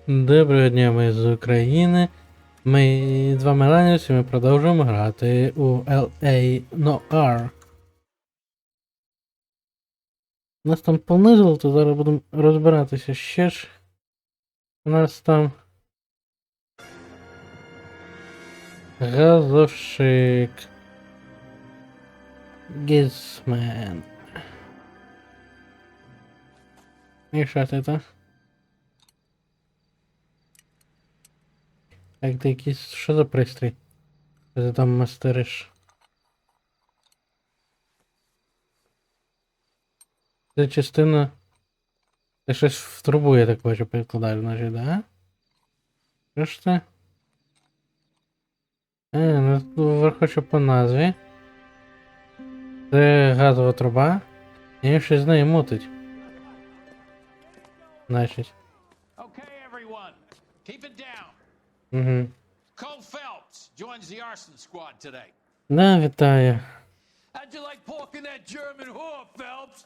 Доброго дня, ми з України. Ми з вами Леніс і ми продовжуємо грати у LA Noire. Нас там понизило, то зараз будемо розбиратися ще ж. У нас там газовщик. Гізмен. І що це то? Так, ти якийсь, що за пристрій? Що ти там мастериш? Це частина... Це щось в трубу, я так бачу, підкладаю, значить, да? Що ж це? Ну вверху що по назві. Це газова труба. І щось з нею мутить. Значить. Угу. Да, вітаю. How'd you like porking that German whore, Phelps?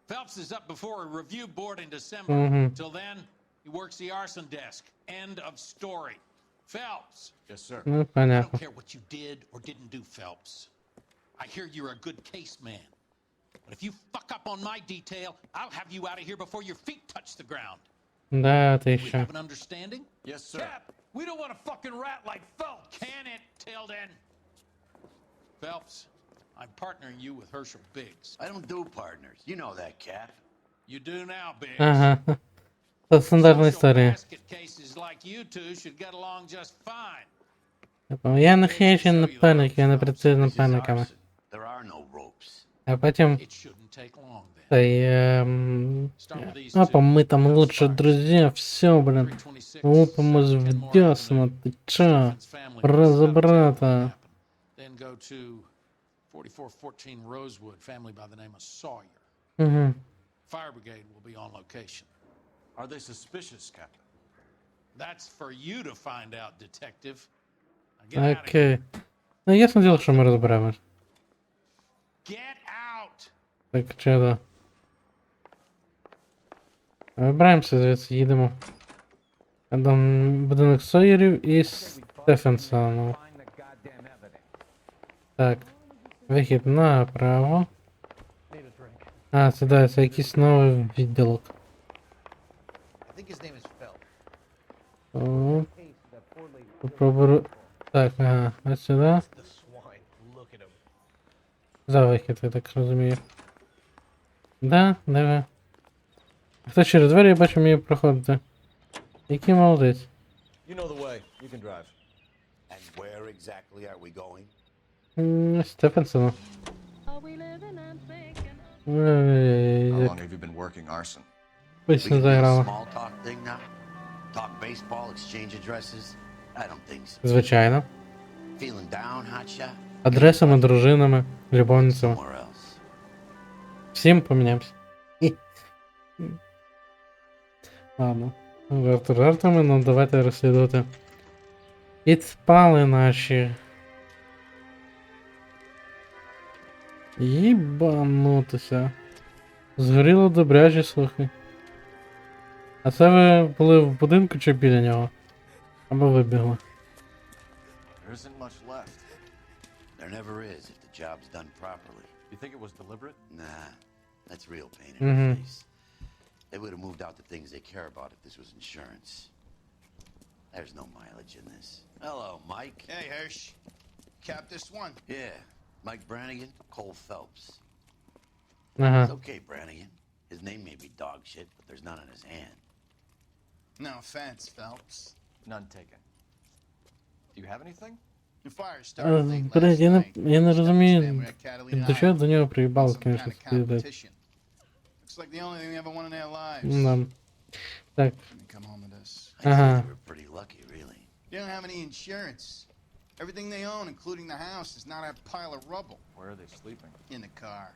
Phelps is up before a review board in December. Till then, he works the arson desk. End of story. Phelps. Yes, sir. Ну, I понятно. don't care what you did or didn't do, Phelps. I hear you're a good case man. But if you fuck up on my detail, I'll have you out of here before your feet touch the ground. Да, ти We що? have an understanding? Yes, sir. Cap, we don't want a fucking rat like Phelps. Can it, Tilden? Phelps, I'm partnering you with Herschel Biggs. I don't do partners. You know that, Cap. You do now, Biggs. Ага. Це стандартна Social історія. basket cases like you two should get along just fine. Я не хейчу напарників, я не працюю з This is напарниками. arson. There are no ропes. А потім It shouldn't take long then. цей... Start with these Опа, two. ми там Those лучше fires. друзі, все, блин. 326, Лупимо з 10 more вдясно, Avenue. ти чо? Stephen's family Розбрата. happened. Then go to 4414 Rosewood, family by the name of Sawyer. Угу. Fire brigade will be on location. Are they suspicious, Captain? That's for you to find out, detective. Now get out of here. Окей. Ну, ясно діло, що ми розберемось. Get out! Так, чого? Вибираємося звідси, їдемо. Там будинок Сойерів і Стефенсонов. Так. Вихід направо. А, це да, це якийсь новий відділок. I think his name is Phelps. О, попробую... Так, ага, ось сюди. The swine. Look at him. За вихід, я так розумію. Да, диви. Хто через двері, я бачу, вміє проходити. Який молодець. You know the way. You can drive. And where exactly are we going? Стефенсона. Are we living and thinking? How long have you been working arson? We Пісню can do a заграла. small talk thing now? Talk baseball, exchange addresses? I don't think so. Звичайно. Feeling down, hotshot? Адресами, дружинами, любовницями. Somewhere else. Всім поміняємося. Ладно. Жарти жартами, ну давайте розслідувати. Підспали наші. Їбанутися. Згоріло добряче, слухай. А це ви були в будинку чи біля нього? Або вибігли? There isn't much left. There never is if the job's done properly. You think it was deliberate? Nah, that's real pain in the face. They would have moved out the things they care about if this was insurance. There's no mileage in this. Hello, Mike. Hey, Hirsch. Cap this one. Yeah, Mike Brannigan, Cole Phelps. Ага. It's okay, Brannigan. His name may be dog shit, but there's none on his hand. No offense, Phelps. None taken. Do you have anything? The fire started late last Блядь, я night. не Understand розумію, we're at Catalina до чого Island. до нього приїбало, Some kind звісно, of спідати. competition. Looks like the only thing they ever won in their lives. Да. Так, Let me come home with this. I'd say Uh-huh. they were pretty lucky, really. They don't have any insurance. Everything they own, including the house, is not a pile of rubble Where are they sleeping? in the car.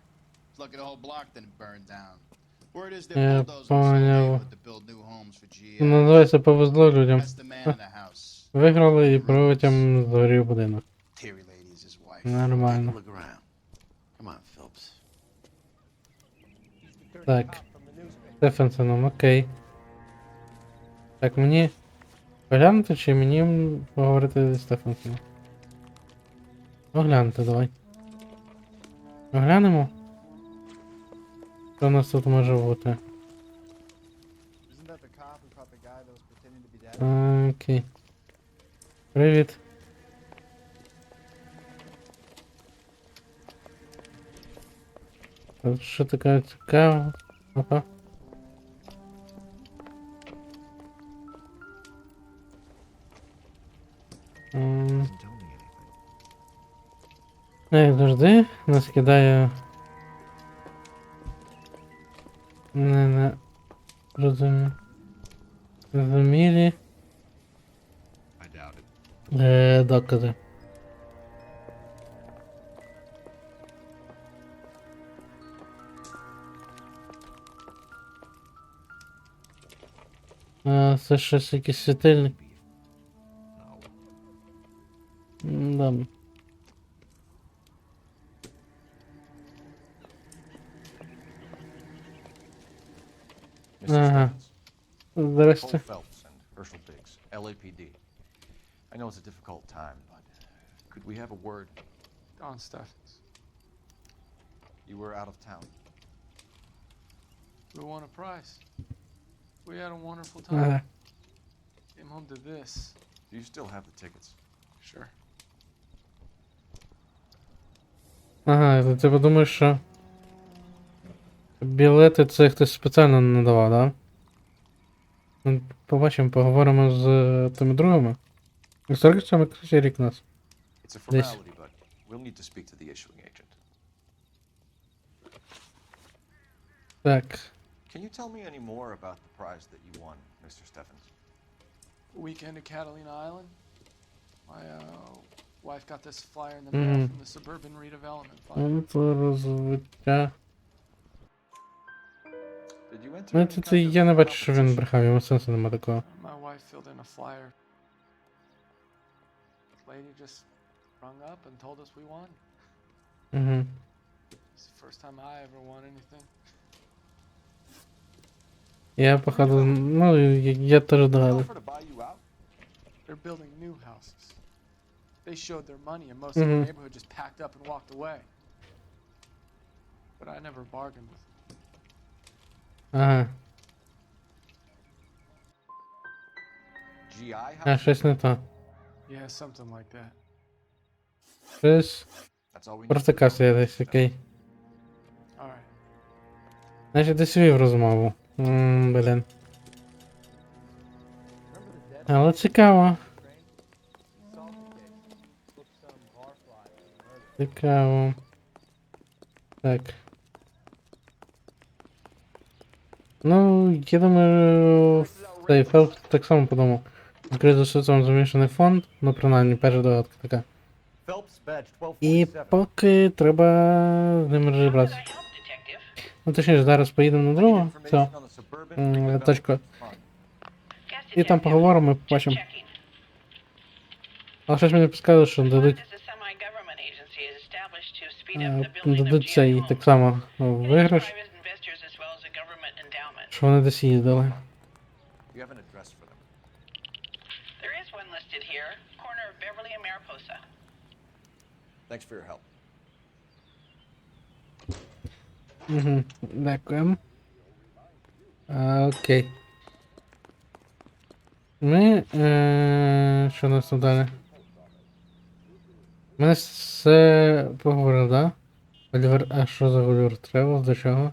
Lucky the whole block didn't burn down. Word is Я they're bulldozers all понял. neighborhood to build new homes for GM. ну називається повезло людям. That's the man in the house. Виграли і потім згорів будинок. Terry lady is his wife. Take a Нормально. look around. Come on, Phelps. Так. Стефенсоном, окей. Так, мені поглянути чи мені поговорити зі Стефансом? Оглянути давай. Оглянемо? Що у нас тут може бути? Isn't that the cop who caught the guy that was pretending to be dead? Окей. Привіт. Тут що таке цікаве? Опа. Як завжди, нас кидає не розумілі докази. Це щось якийсь світильник. Да. Mr. Ага. Stevens, Здрасте. Paul Phelps and Herschel Biggs, LAPD. I know it's a difficult time, but could we have a word? Don Steffens. You were out of town. We won a prize. We had a wonderful Ага. time. Came home to this. Do you still have the tickets? Sure. Ага, то ти подумаєш, що білети це хтось спеціально надавав, да? Ну, побачимо, поговоримо з тими другими. 47-й кращий рік у нас. It's a This. formality, but we'll need to speak to the issuing agent. Так. Can you tell me any more about the prize that you won, Mr. Steffens? A weekend at Catalina Island. My wife got this flyer in the mail from the Suburban Redevelopment Fund. Це розвиття. Did you enter Ну, any це kind я of не бачу, що він competition? брехав, йому сенсу нема такого. My wife filled in a flyer. Lady just rung up and told us we won. Угу. It's the first time I ever won anything. Я, походу, ну, я теж Did they догадую. offer to buy you out? They're building new houses. They showed their money and most of the neighborhood just packed up and walked away. But I never bargained with them. Ага. GI А, house? щось не то. Yeah, something like that. Щось That's all we need. протикався я десь, окей. All right. Значить, десь вів розмову. Блін. Але цікаво. Цікаво. Так. Ну, я думаю, цей Фелпс так само подумав. Скоріше за все, це замішаний фонд, ну принаймні перша догадка така. Phelps, badge І 1247. поки треба з ним розібратися. Ну точніше, зараз поїдемо на другу, все, Information on the Suburban Redevelopment точка. Fund. І там поговоримо і побачимо. Але щось мені підказує, що дадуть, дадуть цей так само виграш, що вони десь їздили. You have an address for them. There is one listed here, corner of Beverly and Mariposa. Thanks for your help. Угу, дякуємо. Окей. Ми, що у нас тут далі? Ми все поговорили, да? Олівер, а що за Олівер Тревел, до чого?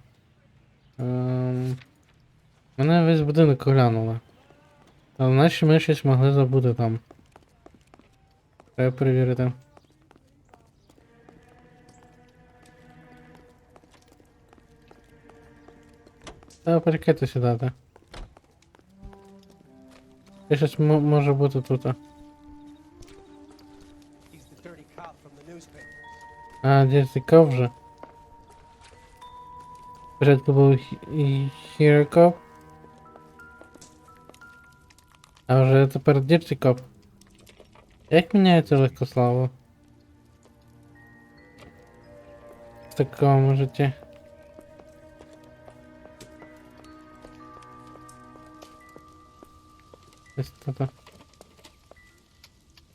Мене весь будинок оглянули. Але наче ми щось могли забути там. Треба перевірити. Треба перекати сідати. Я щось може бути тут. He's the dirty cop from the newspaper. А, де цікав вже. Спочатку був Hero Cop. А вже тепер Dirty Cop. Як міняється легкослава? В такому житті. Десь тут.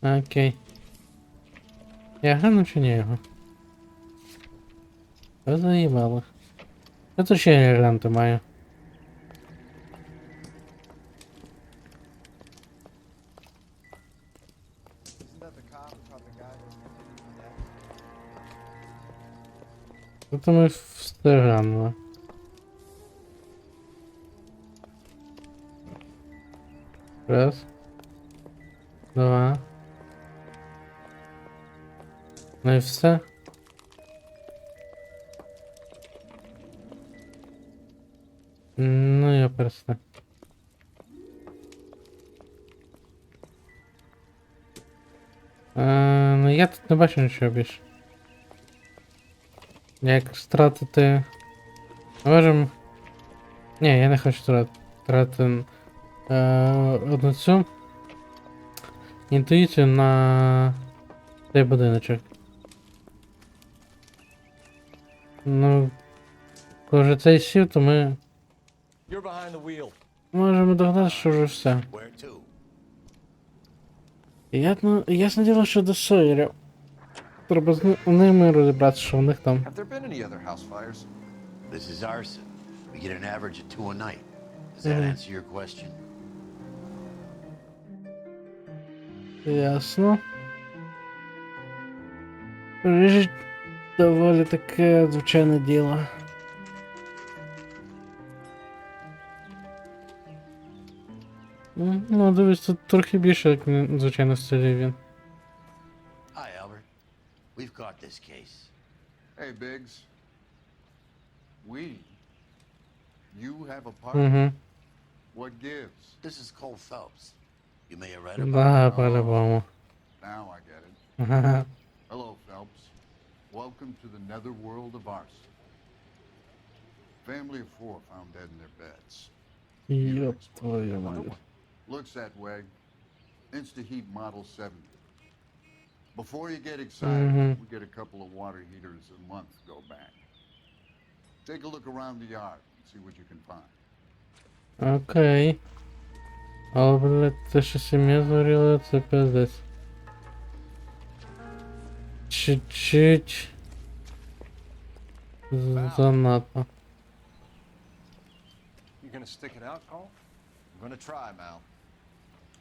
Окей. Я гляну чи ні його? Ви заїбали. Я тут ще глянути маю. Isn't that the cop who caught the guy that was continuing to death? Тут ми все глянули. Раз. Два. Ну і все. Ну я перестав. Ну я тут не бачу нічого більше. Як стратити... Можем... Ні, я не хочу тратити одну цю інтуїцію на цей будиночок. Ну, коли вже цей сів, то ми You're behind the wheel. можемо догадати, що вже все. Where to? Ясне діло, що до Сойерів. Треба з ними розібратися, що в них там. Have there been any other house fires? This is arson. We get an average of 2 a night. Does that answer your question? Ясно. Ріжуть доволі таке звичайне діло. Ну, дивись, тут трохи більше, як звичайно, в стилі він. Hi, Albert. We've got this case. Hey, Biggs. We? You have a partner? Угу. What gives? This is Cole Phelps. You may have read about Да, по-любому. Now I get it. Ага. Hello, Phelps. Welcome to the netherworld of arson. Family of 4 found dead in their beds. Ёб твою мать. Looks that way. Insta-heat model 70. Before you get excited, we get a couple of water heaters a month go back. Take a look around the yard and see what you can find. Окей. Але, блядь, це що сім'я згоріла, це пиздець. Чуть-чуть занадто. You gonna stick it out, Cole? I'm gonna try, Mal.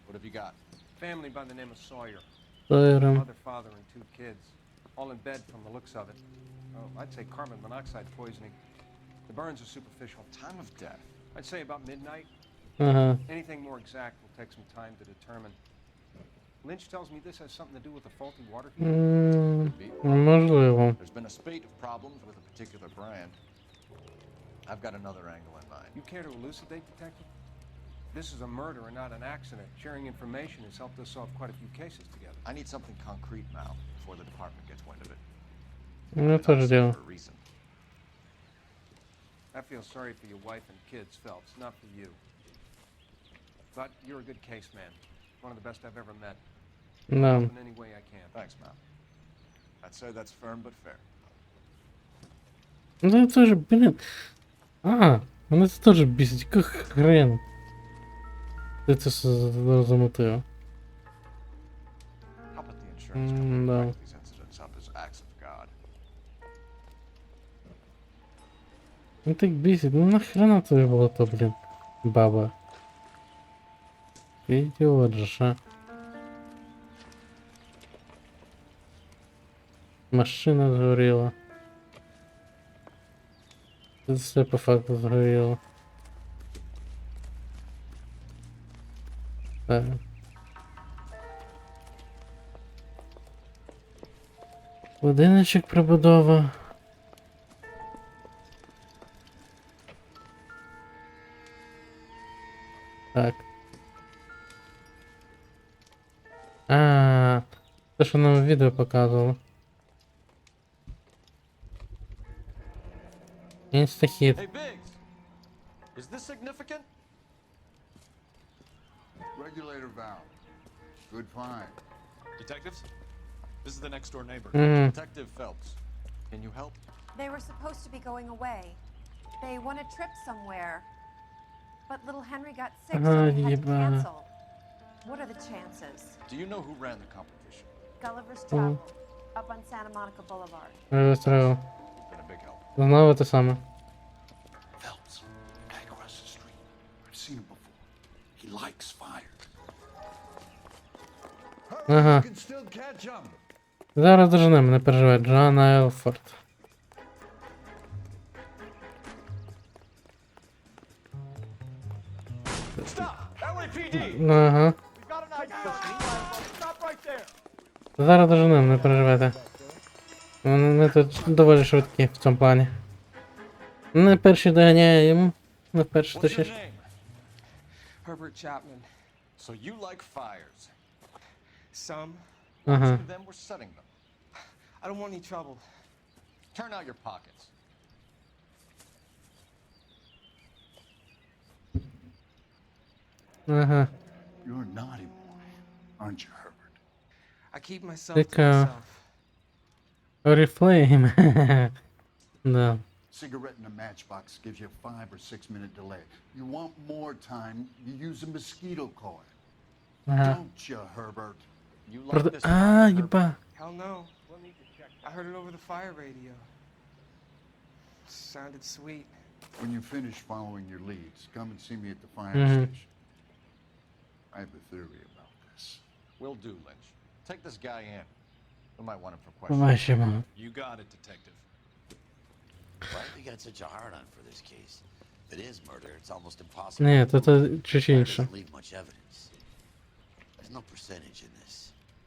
What have you got? Family by the name of Sawyer. Сойером. Mother, father, and 2 kids. All in bed from the looks of it. Oh, I'd say carbon monoxide poisoning. The burns are superficial. Time of death. I'd say about midnight. Ага. Anything more exact will take some time to determine. Lynch tells me this has something to do with the faulty water heater. Можливо. There's been a spate of problems with a particular brand. I've got another angle in mind. You care to elucidate, Detective? This is a murder and not an accident. Sharing information has helped us solve quite a few cases together. I need something concrete, Mal, before the department gets wind of it. Ну, теж For діло. a reason. I feel sorry for your wife and kids, Phelps, not for you. But you're a good case man. One of the best I've ever met. Да. In any way I can. Thanks, Mal. I'd say that's firm but fair. Ну це ж, блін. А, мене це теж бісить. Який хрен. Ти це замотив. How about the insurance company Да. back these incidents up as acts of God? Ну так бісить. Ну нахрена тобі було то, блін. Баба. Ідіот же, а. Машина згоріла. Тут все по факту згоріло. Так. Будиночок прибудова. Так. А, те, що нам в відео показувало. Інстахіт. Hey, Biggs! Is this significant? Regulator valve. Good find. Detectives? This is the next door neighbor. Detective Phelps, can you help? They were supposed to be going away. They won a trip somewhere. But little Henry got sick, so we had to ебано. cancel. What are the chances? Do you know who ran the competition? Gulliver's Travel, up on Santa Monica Boulevard. Треба. Been a big help. Знову те саме. Phelps, guy across the street. I've seen him before. He likes fire. Ага. You can still catch him. Зараз доженемо, не переживай. Джоанна Елфорд. Ага. Зараз доженемо, не переживайте. Вони тут доволі швидкі в цьому плані. Не перші доганяємо. Не перші What's your точніше. name? Herbert Chapman. So you like fires. Some. Ага. Then we're setting them. I don't want any trouble. Turn out your pockets. Ага. You're a naughty boy, aren't you, Herbert? I keep myself to Така. myself. Oriflame. Да. Cigarette in a matchbox gives you a 5 or 6 minute delay. You want more time, you use a mosquito coil. Ага. Don't you, Herbert? You like this А, fire, Herbert? єба. Hell no. I heard it over the fire radio. Sounded sweet. When you finish following your leads, come and see me at the fire station. I have a theory about this. Will do, Lynch. Take this guy in. We might want him for questions. Побачимо. You got it, detective. Why have you got such a hard on for this case? If it is murder, it's almost impossible. Ні, то чуть Fire інше. doesn't leave much evidence. There's no percentage in this.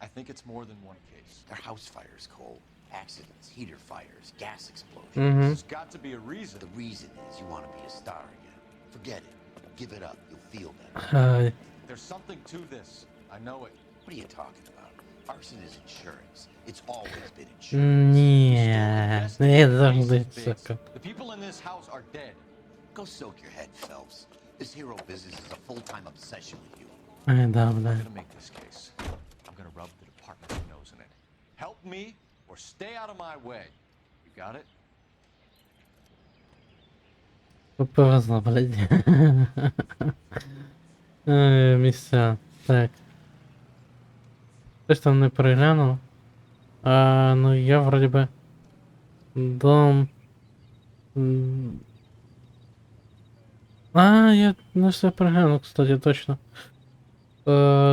I think it's more than one case. They're house fires, Cole. Accidents, heater fires, gas explosions. There's got to be a reason. The reason is you want to be a star again. Forget it. Give it up. You'll feel better. Ай. There's something to this. I know it. What are you talking about? Arson is insurance. It's always been insurance. Ні, не завжди Biggs. це. The people in this house are dead. Go soak your head, Phelps. This hero business is a full-time obsession with you. Ай, добре. I'm gonna make this case. I'm gonna rub the department's nose in it. Help me or stay out of my way. You got it? Повезло, блядь. Місця. Так. Хтось там не переглянув. Ну я вроді би... Дом... Я не все переглянув, кстати, точно.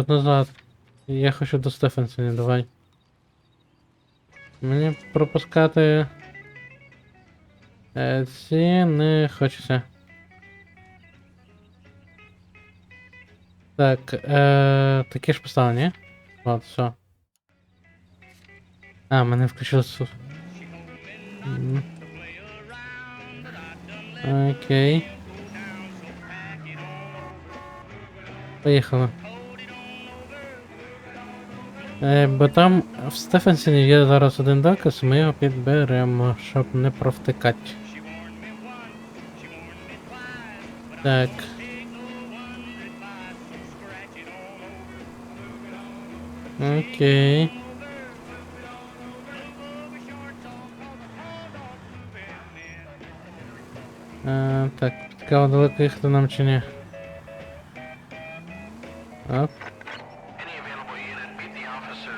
Назад. Я хочу до Стефенсона, давай. Мені пропускати... ці не хочеться. Так, такі ж поставлені. От, все. Мене включилось. Окей. Поїхали. Бо там в Стефенсоні є зараз один доказ, ми його підберемо, щоб не провтикати. Так. Окей. Так, цікаво, далеко їхати нам чи ні. Оп.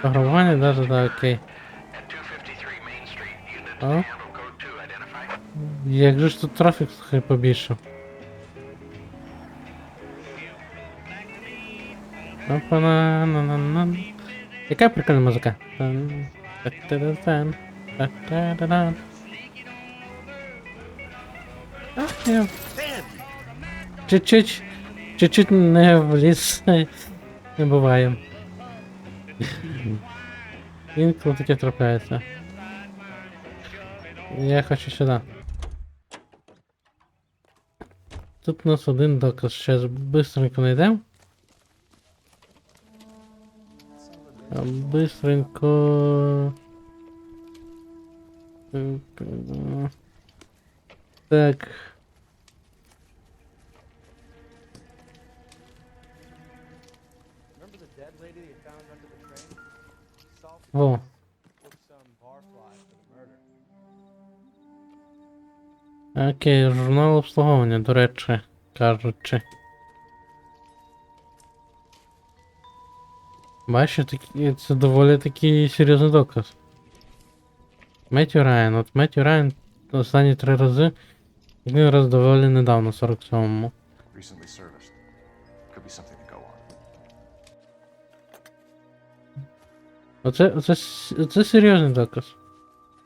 Пограбування, да, окей. О. Як же ж тут трафік слухай побільшав. Опа-на-на-на-на. Яка прикольна музика. Чуть-чуть не вліз. Не буває. Інколи таке трапляється. Я хочу сюди. Тут у нас один доказ. Сейчас быстренько найдем. Быстренько. Так. О. Окей, журнал обслуговування, до речі, кажучи. Бачиш, це доволі такий серйозний доказ. Меттью Райан. От Меттью Райан останні 3 рази, один раз доволі недавно, 47-му. Recently serviced. Could be something to go on. Оце серйозний доказ.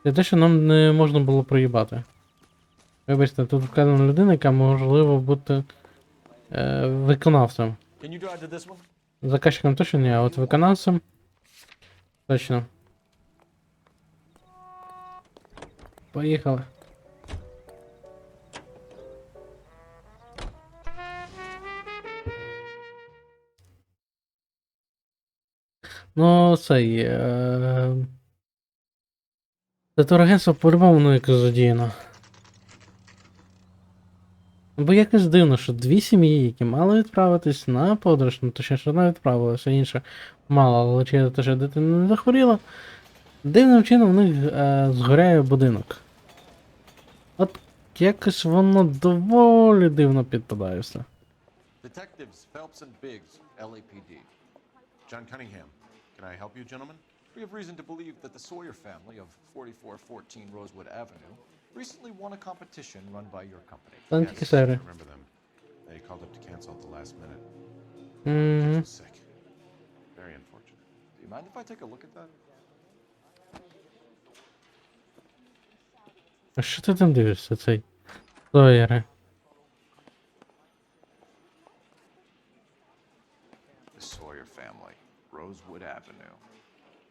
Це те, що нам не можна було проїбати. Вибачте, тут вказана людина, яка можливо бути виконавцем. Can you drive to this one? Заказчиком точно ні, а от виконавцем точно. Поїхали. Ну, цей. Це турагентство по-любому ну якось задіяно. Бо якось дивно, що 2 сім'ї, які мали відправитись на подорож, ну точніше, одна відправилася, інша мала, але через те, що дитина не захворіла, дивним чином в них згоряє будинок. От якось воно доволі дивно підпадає все. Detectives Phelps and Biggs, LAPD. John Cunningham. Can I help you, gentlemen? We have reason to believe that the Sawyer family of 4414 Rosewood Avenue recently won a competition run by your company. Там тільки сери. I remember them. They called up to cancel at the last minute. Мгм. Was sick. Very unfortunate. Do you mind if I take a look at that? А що ти там дивишся, цей? Сойери. The Sawyer family, Rosewood Avenue.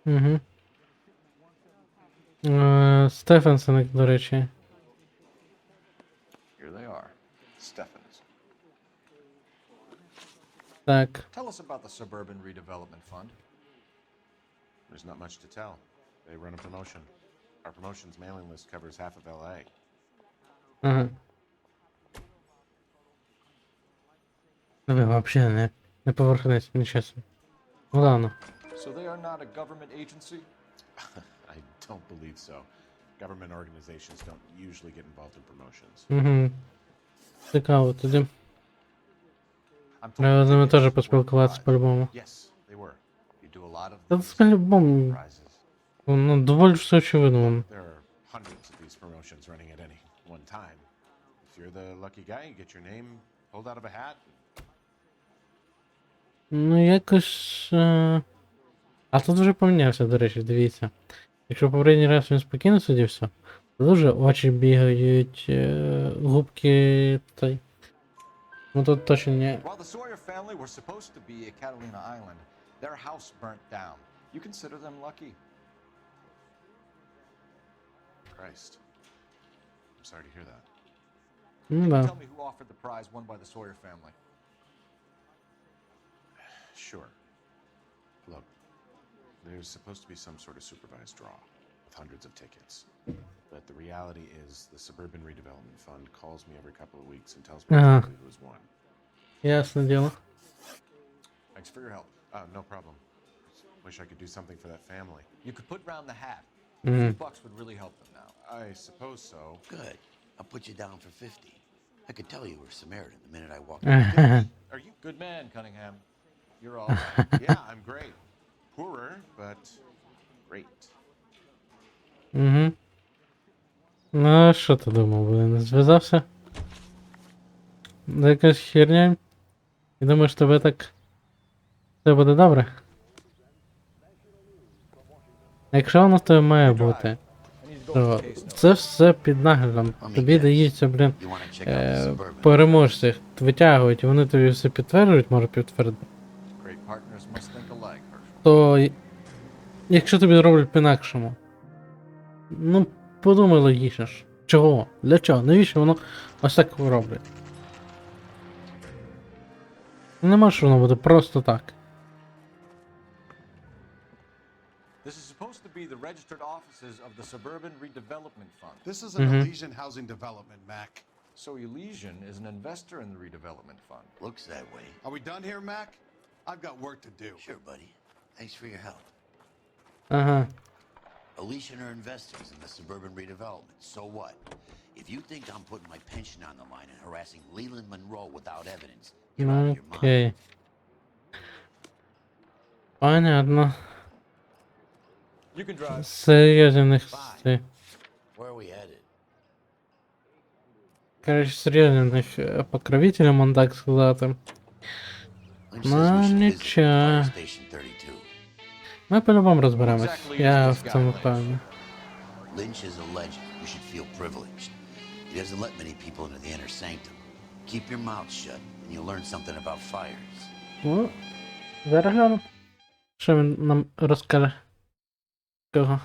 Угу. Стефенсен, до речі. Here they are. Stephens. Так. Tell us about the Suburban Redevelopment Fund. There's not much to tell. They run a promotion. Our promotion's mailing list covers half of LA. Ага. Ви взагалі не поверхнець, нечесно. Ну ладно. So they are not a government agency? I don't believe so. Government organizations don't usually get involved in promotions. Угу. Цікаво, тоді. I'm told Треба з ними tickets теж were поспілкуватися prize. по-любому. Yes, they were. You do a lot of Та these це по-любому. prizes. Ну, доволі все очевидно. There are hundreds of these promotions running at any one time. If you're the lucky guy, you get your name pulled out of a hat. Ну, якось. А тут вже помінявся, до речі, дивіться. Якщо попередній раз він спокійно сидівся, то дуже очі бігають, губки той. Ну тут точно не. While the Sawyer family were supposed to be at Catalina Island, their house burnt down. You consider them lucky? Christ. I'm sorry to hear that. Ну Tell да. me who offered the prize won by the Sawyer family. Sure. Look, there's supposed to be some sort of supervised draw with hundreds of tickets. But the reality is the Suburban Redevelopment Fund calls me every couple of weeks and tells me exactly who has won. Ясне діло. Thanks for your help. No problem. Wish I could do something for that family. You could put round the hat. A Mhm. few bucks would really help them now. I suppose so. Good. I'll put you down for 50. I could tell you were Samaritan the minute I walked Are you? Good man, Cunningham. You're all right. Yeah, I'm great. Poorer, but great. Угу. Ну, а що ти думав, блин, зв'язався? За якась херня? І думаєш, тебе так все буде добре? Якщо воно в тебе має бути, то це все під наглядом. Тобі даються, блін, переможці, витягують, і вони тобі все підтверджують, може підтвердити. Great partners must think alike, Herschel. То якщо тобі роблять по-інакшому, ну подумай логічно ж. Чого? Для чого? Навіщо воно ось так роблять? Не може воно буде просто так. This is supposed to be the registered offices of the Suburban Redevelopment Fund. This is an Elysian housing development, Mac. So Elysian is an investor in the redevelopment fund. Looks that way. Are we done here, Mac? I've got work to do. Sure, buddy. Thanks for your help. Ага. Elysian are investors in the suburban redevelopment. So what? If you think I'm putting my pension on the line and harassing Leland Monroe without evidence, you're out of your mind. Окей. Понятно. You can drive. Серйозні в них ці. Where are we headed? Коротше, серйозні в них покровителі, можна так сказати. Lynch says we Ну, should visit нічого. Fire Station 32. Ми по-любому розберемось. Exactly Я is в this цьому guy, Lynch? впевнений. Lynch is a legend. You should feel privileged. He doesn't let many people into the inner sanctum. Keep your mouth shut, and you'll learn something about fires. Ну, зараз гляну. Що він нам розкаже? Кого?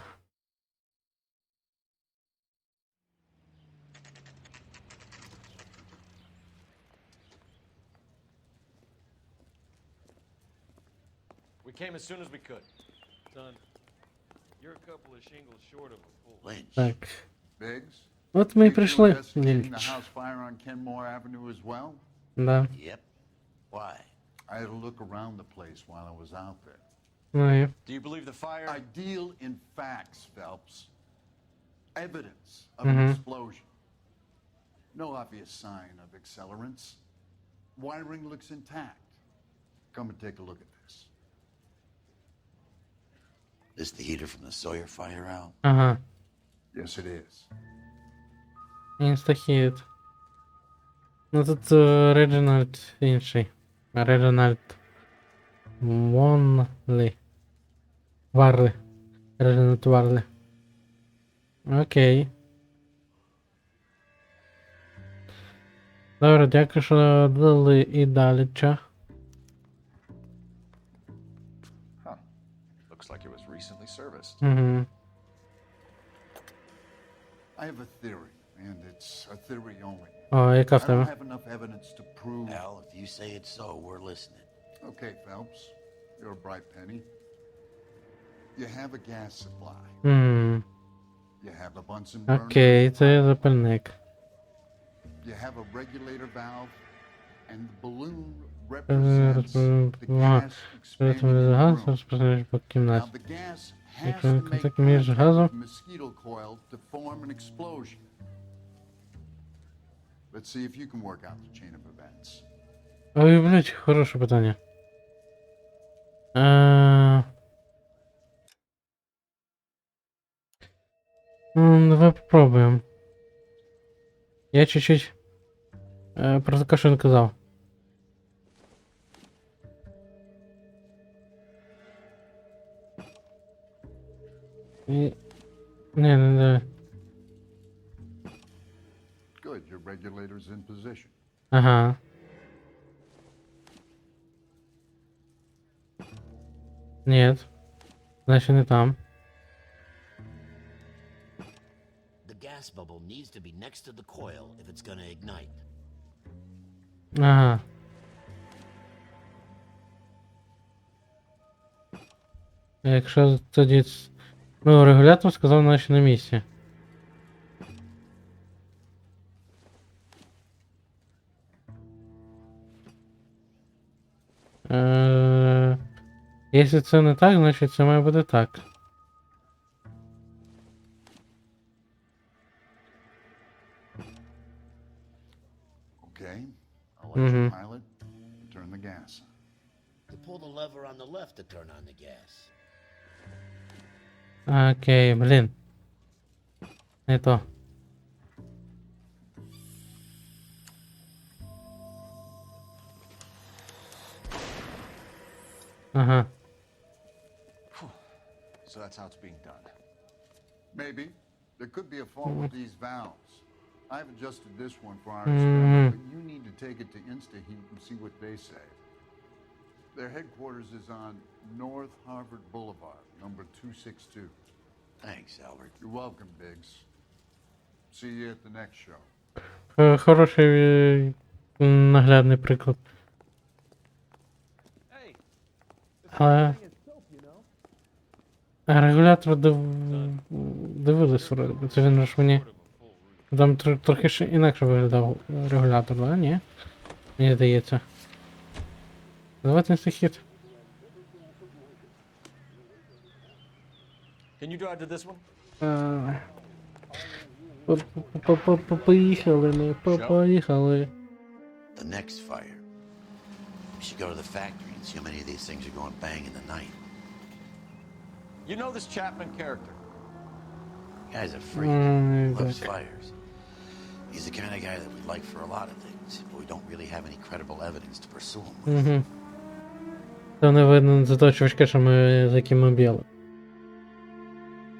We came as soon as we could. Son, you're a couple of shingles short of a full. Lynch. Так. Biggs? От ми і think you were прийшли. investigating the Лінч. house fire on Kenmore Avenue as well? Да. Yep. Why? I had a look around the place while I was out there. Ну і. Do you believe the fire? I deal in facts, Phelps. Evidence of an explosion. No obvious sign of accelerants. Wiring looks intact. Come and take a look at this. This the heater from the Sawyer fire out? Ага. Yes, it is. Інстахіт. Ну тут Реджинальд інший. Реджинальд Вонлі. Варлі. Реджинальд Варлі. Окей. Добре, дякую, що дали і далі ча. Huh. Looks like it was recently serviced. Угу. I have a theory, and it's a theory only. О, яка I в don't тебе? have enough evidence to prove. Al, if you say it's so, we're listening. Okay, Phelps, you're a bright penny. You have a gas supply. Ммм. You have a Bunsen burner. Окей, це запальник. You have a regulator valve, and the balloon represents the Ага. gas expanding in the Газ room. розпосередньо по Now кімнаті. the gas has Якщо to make контакт між contact газом. with the mosquito coil to form an explosion. Let's see if you can work out the chain of events. Ой, блядь, хороше питання. Давай попробуємо. Я чуть-чуть про таке, що він казав. І... Не. Good, your regulator's in position. Ага. Нет. Значит, не там. The gas bubble needs to be next to the coil if it's gonna ignite. Ага. Якщо тоді... Ну, регулятор сказав, наче на місці. Якщо це не так, значить це має бути так. Okay, I'll let you Mhm. pilot and turn the gas on. You pull the lever on the left to turn on the gas. Окей, блін. Не то. Ага. So that's how it's being done. Maybe. There could be a fault with these valves. I've adjusted this one for our experiment, but you need to take it to InstaHeat and see what they say. Their headquarters is on North Harvard Boulevard, number 262. Thanks, Albert. You're welcome, Biggs. See you at the next show. Хороший наглядний приклад. Але... Регулятор дивились вроде. Це він ж мені... Там трохи ще інакше виглядав регулятор, да? Ні? Мені здається. Давайте інстахіт. Can you drive to this one? Поїхали ми, поїхали. The next fire. We should go to the factory and see how many of these things are going bang in the night. You know this Chapman character? Guy's a freak. Loves fires. He's the kind of guy that we'd like for a lot of things, but we don't really have any credible evidence to pursue him with. Угу. Це не видно за того чувачка, що ми, за яким ми б'яли.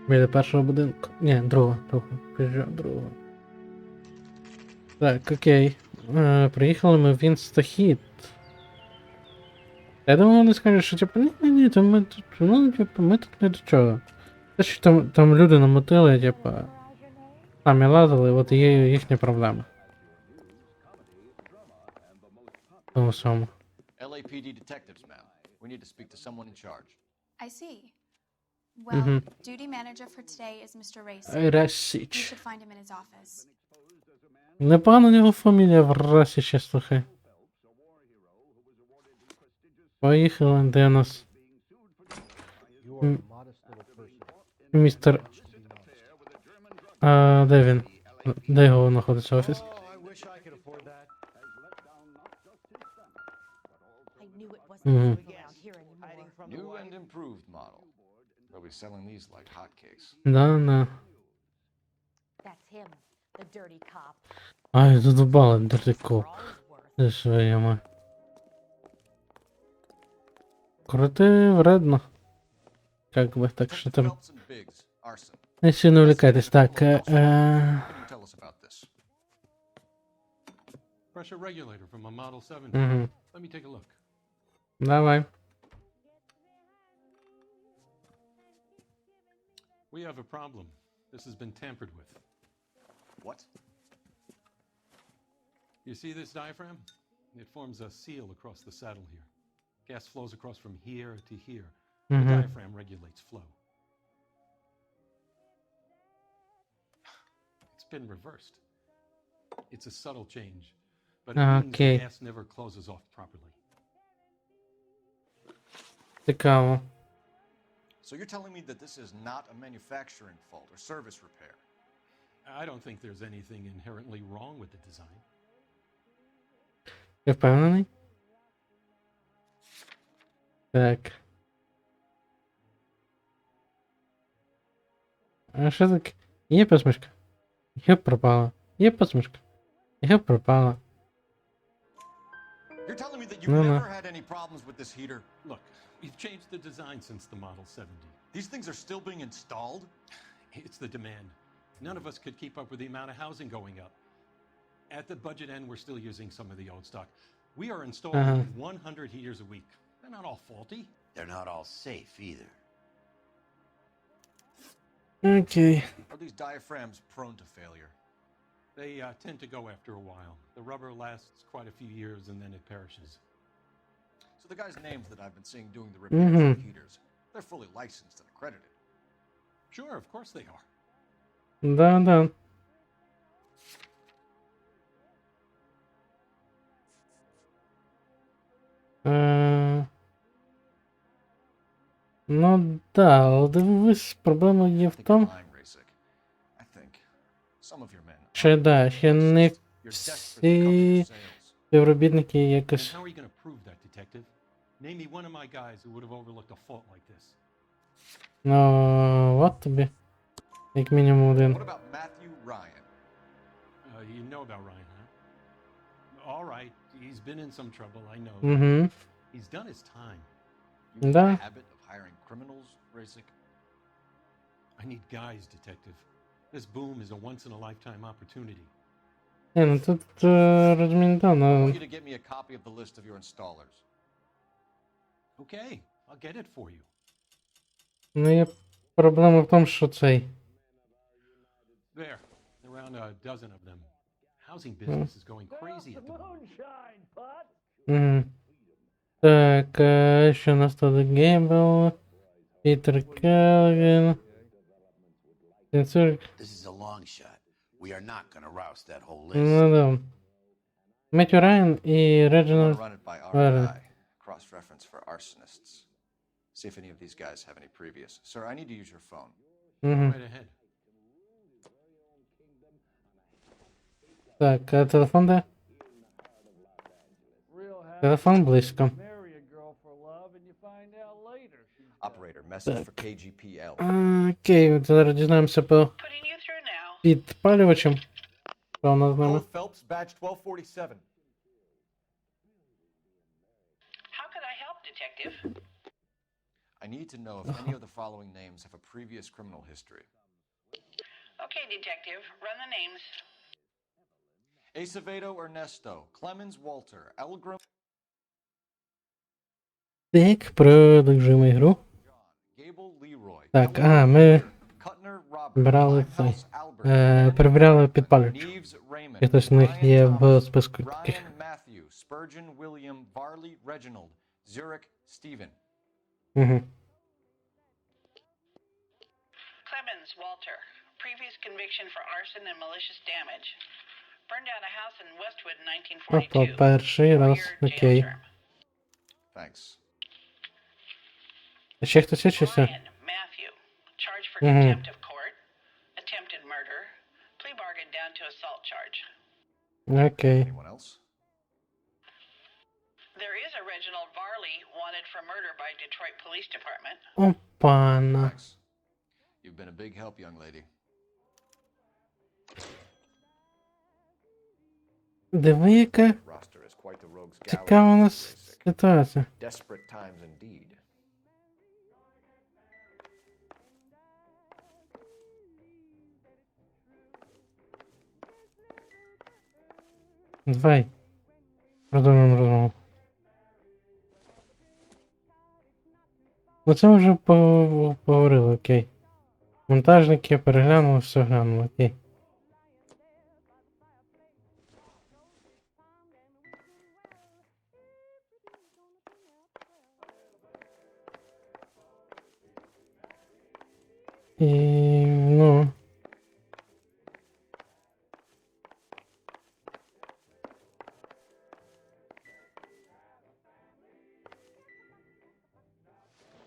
Біля першого будинку. Ні, другого. Так, окей. Приїхали ми в Інстахід. Я думаю, вони скажуть, що типу, ні, то ми тут, ну, типу, ми тут не до чого. Те, що там люди намотили, типу, самі лазили, от є їхня проблема. Тому всьому. LAPD detectives, ma'am. We need to speak to someone in charge. I see. Well, duty manager for today is Mr. Race. You Расіч. should find him in his office. Непогано у нього фамілія в Расічі, слухай. Поїхали, де у нас? Містер... де він? Де його знаходиться офіс? Угу. New and improved model. They'll be selling these like hotcakes. Да. That's him, the dirty cop. Ай, задубали, дертико. Це своє ма. Крути, вредно. Как би, так що там. Не сильно увлекайтесь. Так, Pressure regulator from a Model 70. Угу. Let me take a look. Давай. We have a problem. This has been tampered with. What? You see this diaphragm? It forms a seal across the saddle here. Gas flows across from here to here. The diaphragm regulates flow. It's been reversed. It's a subtle change, but it means the gas never closes off properly. Цікаво. So you're telling me that this is not a manufacturing fault or service repair? I don't think there's anything inherently wrong with the design. Ти впевнений? Так. А що таке? Є посмішка? Є пропала. Є посмішка? Є пропала. You're telling me that you've never had any problems with this heater? Look, we've changed the design since the Model 70. These things are still being installed? It's the demand. None of us could keep up with the amount of housing going up. At the budget end, we're still using some of the old stock. We are installing 100 heaters a week. They're not all faulty. They're not all safe either. Окей. Are these diaphragms prone to failure? They tend to go after a while. The rubber lasts quite a few years and then it perishes. So the guys' names that I've been seeing doing the repairs of heaters, they're fully licensed and accredited. Sure, of course they are. Да. Ну да, але дивись, проблема є в тому, що да, ще не всі співробітники якось... How are you going to prove that, detective? Name me one of my guys who would have overlooked a fault like this. Ну, от тобі. Як мінімум один. What about Matthew Ryan? You know about Ryan, huh? All right, he's been in some trouble, I know. Угу. He's done his time. You have a habit of hiring criminals, Rasik? I need guys, detective. This boom is a once-in-a-lifetime opportunity. Ну тут розумію, да, I но... want you to get me a copy of the list of your installers. Okay, I'll get it for you. Ну є проблема в тому, що цей... There, around a dozen of them. Housing business is going crazy at the moment. Угу. Так, що у нас тут? Гейбл, Пітер Келвін, This is a long shot. We are not gonna rouse that whole list. Ну да. Меттю Райан і Реджинальд Run it by Верен. RI, cross-reference for arsonists. See if any of these guys have any previous. Sir, I need to use your phone. Угу. Right ahead. Так, а телефон де? Телефон близько. Operator, message for KGPL. Окей, зараз дізнаємося по підпалювачам. Що у нас з ними? Cole Phelps, badge 1247. How could I help, Detective? I need to know if any of the following names have a previous criminal history. Okay, Detective, run the names. Acevedo Ernesto, Clemens Walter, Elgram Так, продовжуємо ігру. Gable Leroy, Так, ми Cutner Robert, брали цей. Blackhouse Albert, Перевіряли підпалювач. Neves Raymond, І хтось з них Ryan є в Thomas, списку таких. Ryan Matthew, Spurgeon William, Varley Reginald, Zurich Stephen. Угу. Clemens Walter, previous conviction for arson and malicious damage. Burned down a house in Westwood in Опа, 1942. перший раз, Four-year jail окей. term. Thanks. Ще хтось є чи все? Ryan Matthew, charged for Mhm. contempt of court, attempted murder, plea bargain down to assault charge. Окей. Anyone else? There is a Reginald Varley wanted for murder by Detroit Police Department. Опана. Thanks. You've been a big help, young lady. Диви, яка Roster is quite the rogues gallery. цікава у нас Basic. ситуація. Desperate times indeed. Давай. Продовжуємо розмову. Оце ми вже поговорили, окей. Монтажники переглянули, все глянули, окей. І, ну...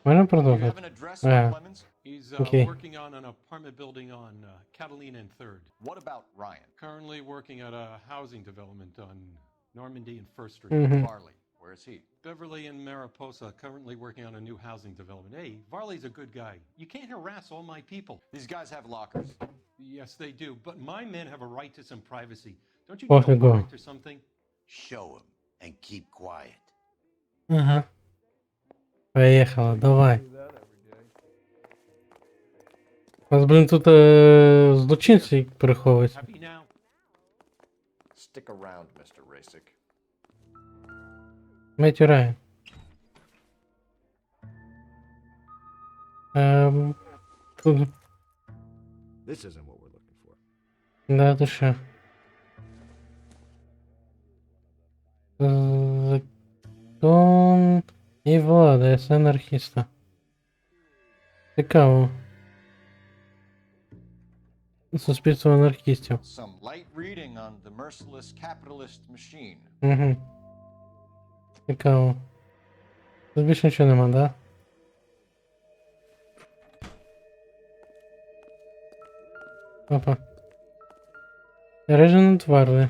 Можна You продовжити? have an address Yeah. for Clemens? He's Okay. working on an apartment building on Catalina and 3rd. What about Ryan? Currently working at a housing development on Normandy and 1st Street. Mhm. Varley, where is he? Beverly and Mariposa currently working on a new housing development. Hey, Varley's a good guy. You can't harass all my people. These guys have lockers. Yes, they do, but my men have a right to some privacy. Don't you Off know you go. right or something? Show him and keep quiet. Ага. Поїхала, давай. У нас, блін, тут злочинці переховуються. Happy now? Stick around, Mr. Rasick. Меттю Райан. Тут... This isn't what we're looking for. Да, ти що? Закон і влада, це анархіста. Цікаво. Суспільство анархістів. Some light reading on the merciless capitalist machine. Угу. Цікаво. Тут більше нічого нема, да? Опа. Режинент Варли.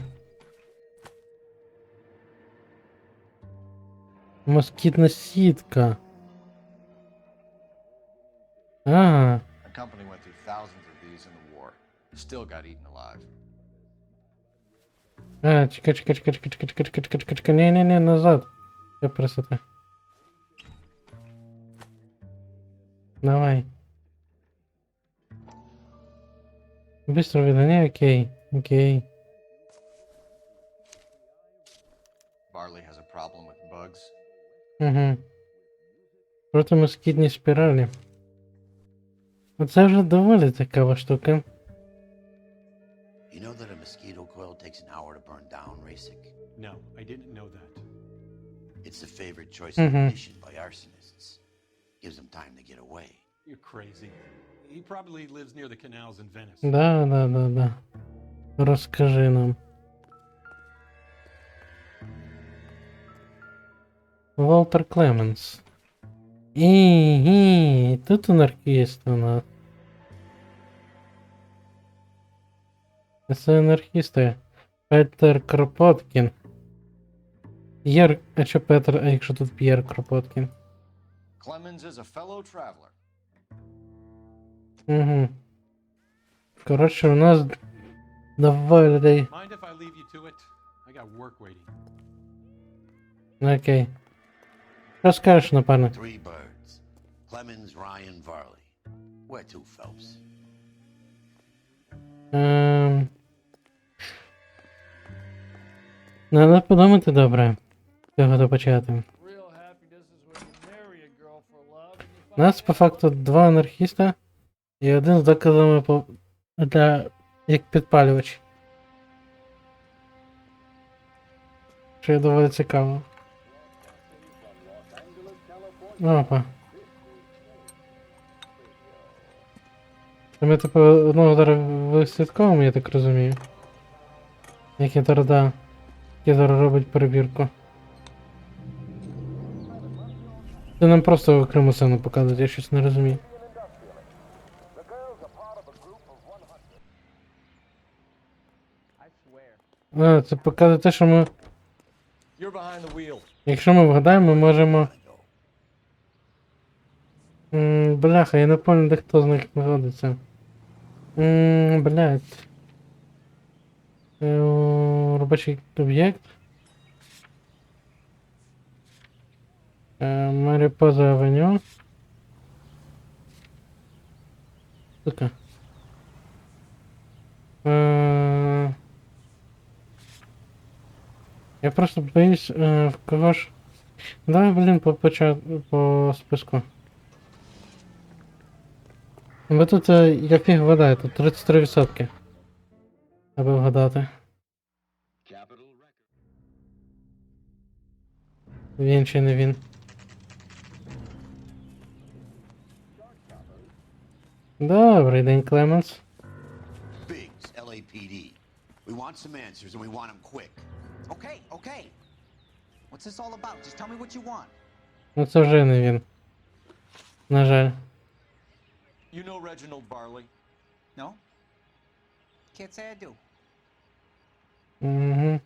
Москітна сітка. Ага. Our company went through thousands of these in the war. Still got eaten alive. Чекай. Не, назад. Все красота. Давай. Быстро видание, окей. Varley has a problem with bugs. Угу. Проти москітні спіралі. Оце вже доволі цікава штука. You know that a mosquito coil takes an hour to burn down, Rasick? No, I didn't know that. It's the favorite choice of munition by arsonists. Gives them time to get away. You're crazy. He probably lives near the canals in Venice. Да. Розкажи нам. Волтер Клеменс. Тут анархіст у нас. Це анархісти. Петер Кропоткін. А що Петер, а якщо тут П'єр Кропоткін? Clemens is a fellow traveler. Угу. Коротше, у нас двоє людей. Mind if I leave you to it? I got work waiting. Окей. Що скажеш, напевно? Three birds. Clemens, Ryan, Varley. Where to, Phelps? Надо подумати добре. З чого то почати. Real happiness is when you marry a girl for love and you У нас по факту два анархіста і один з доказами як підпалювач. Що є доволі цікаво. Опа. Це ми типу одного зараз вислідковуємо, я так розумію. Який зараз робить перевірку. Це нам просто окрему сцену показують, я щось не розумію. А, це показує те, що ми... You're behind the wheel. Якщо ми вгадаємо, ми можемо... Бляха, я не пам'ятаю, де хто з них знаходиться. Блядь. Робочий об'єкт. Маріпоза Авеню. Сука. Я просто боюсь, в кого ж... Давай, блін, по списку. Бо тут я фіг вгадаю, тут 33%. Аби вгадати. Він чи не він. Добрий день, Клеменс. Biggs, LAPD. We want some answers and we want them quick. Okay, okay. What's this all about? Just tell me what you want. Ну це вже не він. На жаль. You know Reginald Varley? No? Can't say I do. Угу.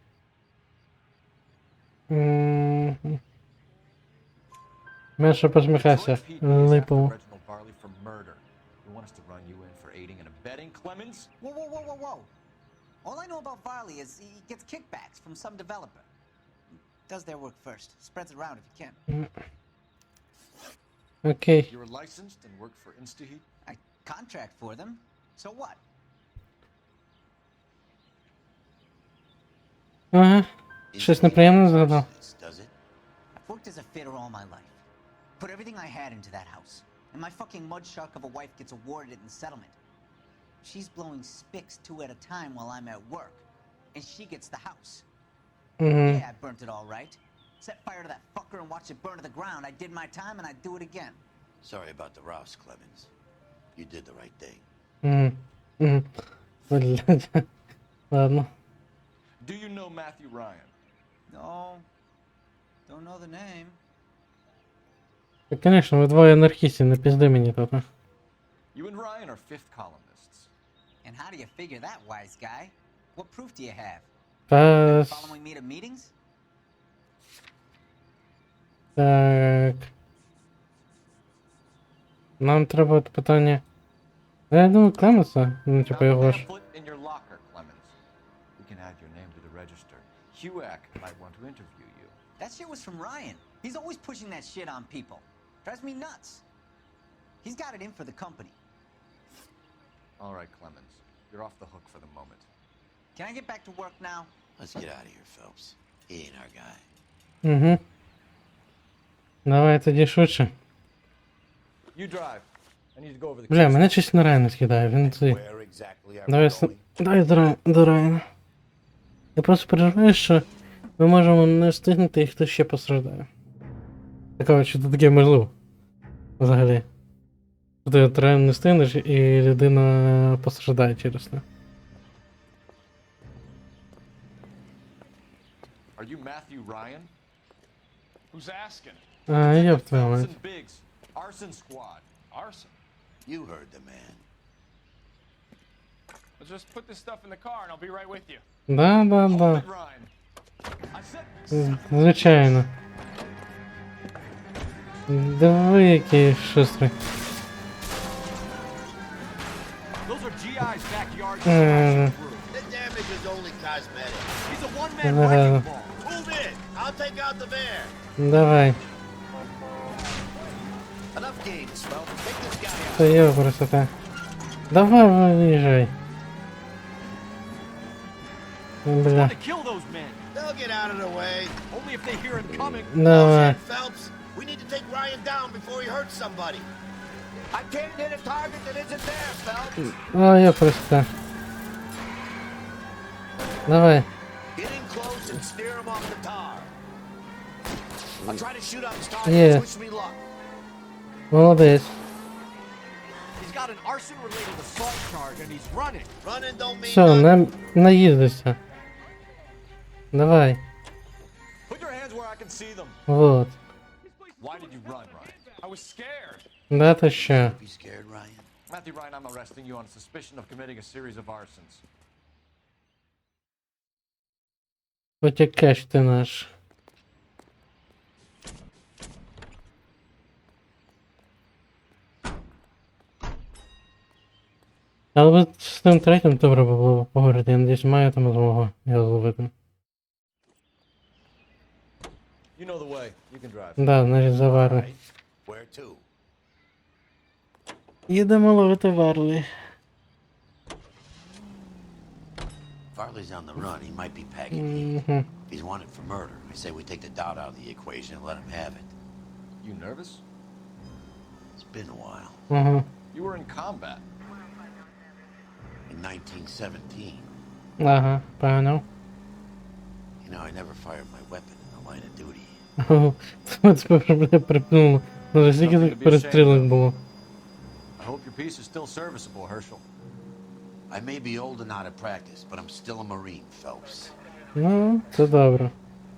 Менше посміхайся, липово. Reginald Varley for murder. You want us to run you in for aiding and abetting Clemens? Whoa, whoa, whoa, whoa, whoa. All I know about Varley is he gets kickbacks from some developer. Does their work first. Spreads it around if he can. Окей. You're licensed and work for InstaHeat? I contract for them. So what? Ага. Щось неприємне згадав. I've worked as a fitter all my life. Put everything I had into that house. And my fucking mudshark of a wife gets awarded in settlement. She's blowing spics 2 at a time while I'm at work. And she gets the house. Yeah, I burnt it all right. Set fire to that fucker and watched it burn to the ground. I did my time and I'd do it again. Sorry about the rouse, Clemens. You did the right thing. Блядь. Ладно. Do you know Matthew Ryan? No. Don't know the name. Так, конечно, ви двоє анархістів, не пізди мені тут. You and Ryan are fifth columnists. And how do you figure that, wise guy? What proof do you have? Following me to meetings? Так. Нам треба питання. Я думаю, Клеменса. Ну, типа його ж. In your locker, Clemens. We can add your name to the register. HUAC might want to interview you. That shit was from Ryan. He's always pushing that shit on people. Drives me nuts. He's got it in for the company. All right, Clemens. You're off the hook for the moment. Can I get back to work now? Let's get out of here, Phelps. He ain't our guy. Угу. Давай тоді швидше. You drive. I need to go over the Бля, мене щось на Райана скидає, він цей. Давай до Райана. Я просто переживаю, що ми можемо не встигнути і хтось ще постраждає. Цікаво, чи це таке можливо? Взагалі. Ти от реально не встигнеш і людина постраждає через це. Are you Matthew Ryan? Who's asking? А, я в твою мать. Biggs. Arson squad. Arson. You heard the man. Let's just put this stuff in the car and I'll be right with you. Да. Звичайно. Диви, який шустрий. T.I.'s backyard. The damage is only cosmetic. He's a one-man wrecking ball. Move in. I'll take out the bear. Давай. Enough games, Phelps. Take this guy out. Це його красота. Давай, виїжджай. Бля. To kill those men. They'll get out of the way. Only if they hear him coming. Давай. Phelps, we need to take Ryan down before he hurts somebody. I can't hit a target that isn't there, Phelps. О, я просто. Давай. Get in close and steer him off the tar. I'll try to shoot on his Yeah. target. Wish me luck. Молодець. He's got an arson-related assault charge and he's running. Running don't mean Все, наїздився. Давай. Put your hands where I can see them. Вот. Why did you run, Ryan? I was scared. Да ти що? Be scared, Ryan. Matthew Ryan, I'm arresting you on suspicion of committing a series of arsons. Потякеш ти наш. Але би з тим третім добре було поговорити. Я надіюсь, маю там змогу його зловити. You know the way. You can drive. Да, значить заварли. Where to? Їдемо ловити Варлі. Farley's on the run. He might be packing heat. If he's wanted for murder, I say we take the doubt out of the equation and let him have it. You nervous? It's been a while. You were in combat. In 1917. Ага, певно. You know, I never fired my weapon in the line of duty. Це тебе вже мене припнуло. Ну, скільки таких перестрілок було. I hope your piece is still serviceable, Herschel. I may be old and out of practice, but I'm still a Marine, Phelps. Ну, це добре.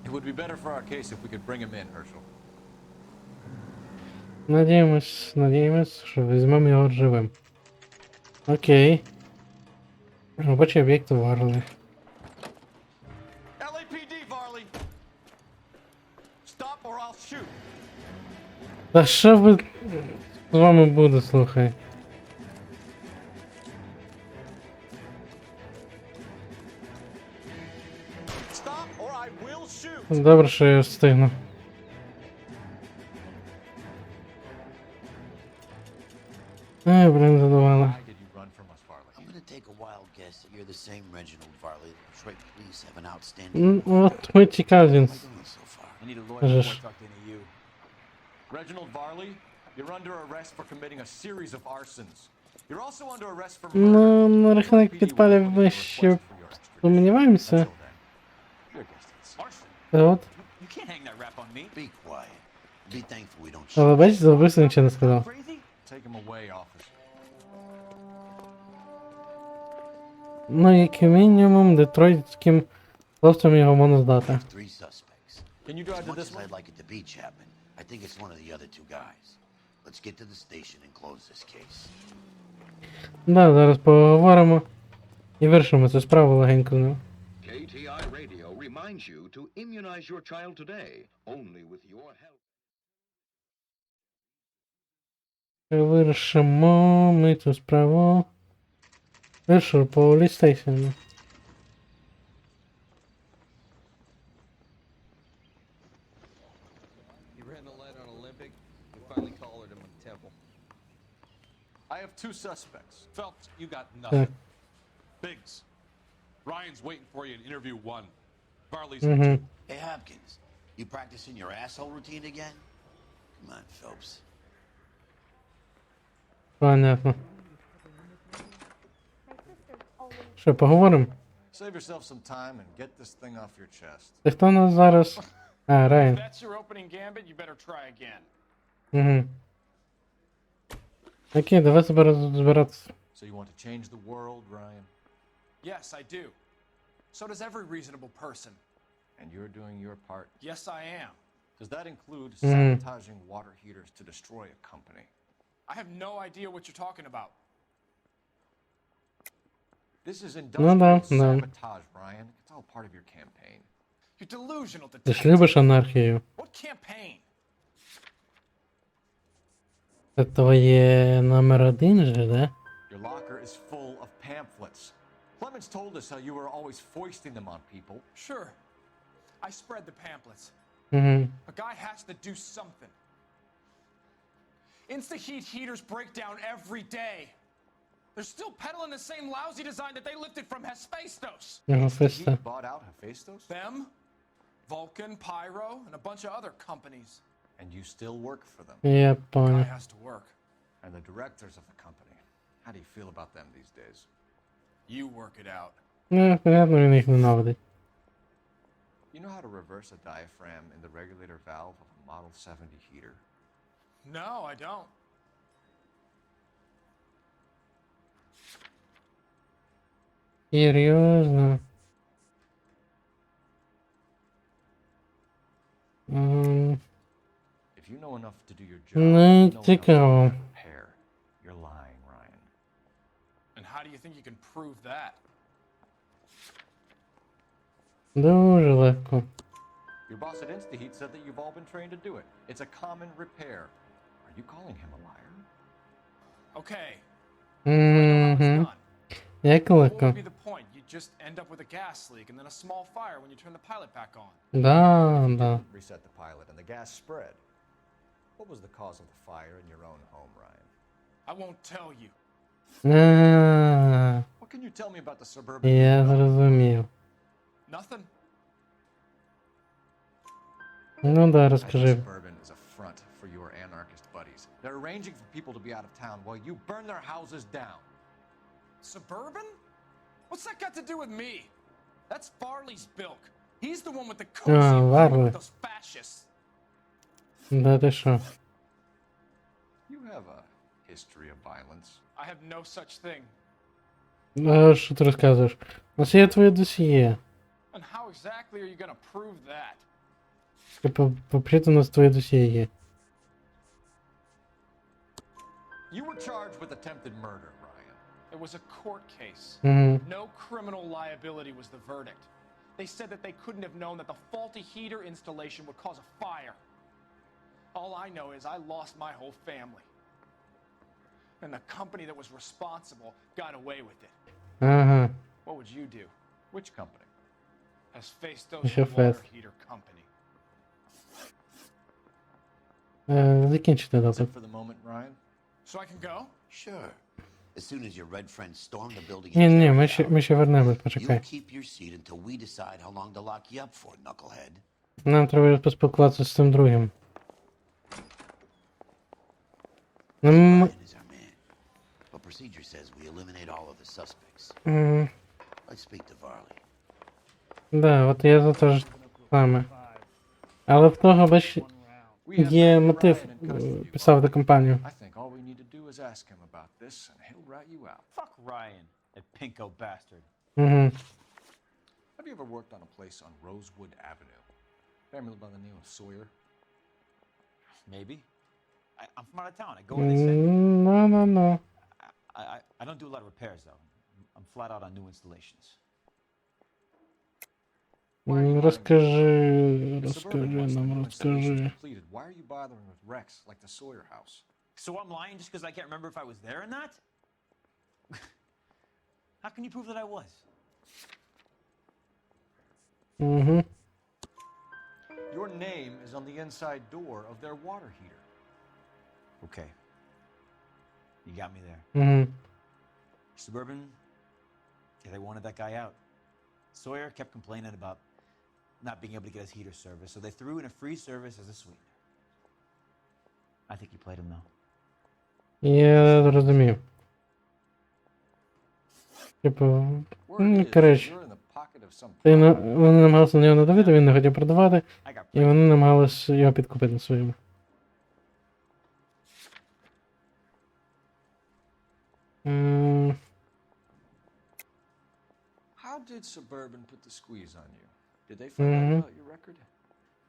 It would be better for our case if we could bring him in, Herschel. Надіємось, що візьмемо його живим. Окей. Робочий об'єкт Варлі. LAPD, Varley! Stop or I'll shoot! Та що ви з вами буде, слухай? Stop or I will shoot! Добре, що я встигну. Ай, блін, задавала. Why did you run from us, Varley? I'm gonna take a wild guess that you're the same Reginald Varley that Detroit police have an outstanding... От ми тікав він. How you doing so far? I need a lawyer Just- before I talk to any of you. Reginald Varley, you're under arrest for committing a series of arsons. You're also under arrest for murder. Ну, на рахунок підпалів ми ще сумніваємося. Your guess. Arson? От. You can't hang that rap on me. Be quiet. Be thankful we don't shoot. Але бачиш, за вбивство нічого не сказав. Crazy? Take him away, officer. Ну, як мінімум, детройтським хлопцям його можна здати. Three suspects. Can you drive As to much this as one? I'd like it to be Chapman, I think it's one of the other two guys. Let's get to the station and close this case. Да, зараз поговоримо і вирішимо цю справу легенько з ним. KTI Radio reminds you to immunize your child today, only with your help. Вирішимо ми цю справу. Вирішимо по полістейшену. You ran the light on Olympic, you finally collared him in the temple. I have two suspects. Phelps, you got nothing. Так. Biggs, Ryan's waiting for you in interview 1. Varley's in 2. Hey, Hopkins, you practicing your asshole routine again? Come on, Phelps. Понятно. Що, поговоримо? Save yourself some time and get this thing off your chest. Це хто у нас зараз? А, Райан. That's your opening gambit, you better try again. Угу. Окей, давай збиратися. So you want to change the world, Ryan? Yes, I do. So does every reasonable person. And you're doing your part. Yes, I am. Does that include sabotaging water heaters to destroy a company? I have no idea what you're talking about. This is да, industrial да. sabotage, Ryan. It's all part of your campaign. You're delusional, Ти detective. ж любиш анархію. What campaign? Це твоє номер один же, да? Your locker is full of pamphlets. Clemens told us how you were always foisting them on people. Sure. I spread the pamphlets. Угу. A guy has to do something. Insta-heat heaters break down every day. They're still peddling the same lousy design that they lifted from Hephaestus. Hephaestus. Bought out Hephaestus? Them, Vulcan, Pyro, and a bunch of other companies. And you still work for them. Я Guy понял. has to work. And the directors of the company. How do you feel about them these days? You work it out. Ну, понятно, він їх ненавидить. You know how to reverse a diaphragm in the regulator valve of a Model 70 heater? No, I don't. Серйозно? If you know enough to do your job, Не you know цікаво. enough to repair. You're lying, Ryan. And how do you think you can prove that? Дуже легко. Your boss at InstaHeat said that you've all been trained to do it. It's a common repair. Are you calling him a liar? Okay. Угу. Як What легко. would be the point? You just end up with a gas leak and then a small fire when you turn the pilot back on. Да, да. Reset the pilot and the gas spread. What was the cause of the fire in your own home, Ryan? I won't tell you. What can you tell me about the suburban? Я зрозумів. Nothing. Ну да, I think розкажи. suburban is a front for your anarchist buddies. They're arranging for people to be out of town while you burn their houses down. Suburban? What's that got to do with me? That's Farley's bilk. He's the one with the cozy agreement Varley. with those fascists. Да ти що? You have a history of violence. I have no such thing. А що ти розказуєш? У нас є твоє досьє. And how exactly are you gonna prove that? Взагалі-то у нас твоє досьє є. You were charged with attempted murder, Ryan. It was a court case. Угу. No criminal liability was the verdict. They said that they couldn't have known that the faulty heater installation would cause a fire. All I know is I lost my whole family. And the company that was responsible got away with it. Ага. What would you do? Which company? Hephaestus Hephaestus. Water Heater Company. Закінчити That's допит. it for the moment, Ryan. So I can go? Sure. As soon as your red friends storm the building and Ні, carry ми out, ще вернемо, you почекай. keep your seat until we decide how long to lock you up for, knucklehead. Нам треба поспілкуватися з цим другим. Ryan is our man. But procedure says we eliminate all of the suspects. Let's speak to Varley. Да, от я за те ж саме. Але в того, бач, є мотив писати компанію. I think all we need to do is ask him about this and he'll rat you out. Fuck Ryan, that pinko bastard. Угу. Have you ever worked on a place on Rosewood Avenue? Family by the name of Sawyer? Maybe. I'm from out of town. I go where they send me. No. I don't do a lot of repairs, though. I'm flat out on new installations. Розкажи The suburban wants the нам, new installation розкажи. completed. Why are you bothering with wrecks like the Sawyer house? So I'm lying just because I can't remember if I was there or not? How can you prove that I was? Угу. Your name is on the inside door of their water heater. Okay. You got me there. Угу. Suburban, yeah, they wanted that guy out. Sawyer kept complaining about not being able to get his heater service, so they threw in a free service as a sweetener. I think you played him, though. Я зрозумів. Типу, коротше, вони намагалися на нього надавити, він не хотів продавати, і вони намагалися його підкупити на своєму. How did Suburban put the squeeze on you? Did they find out about your record?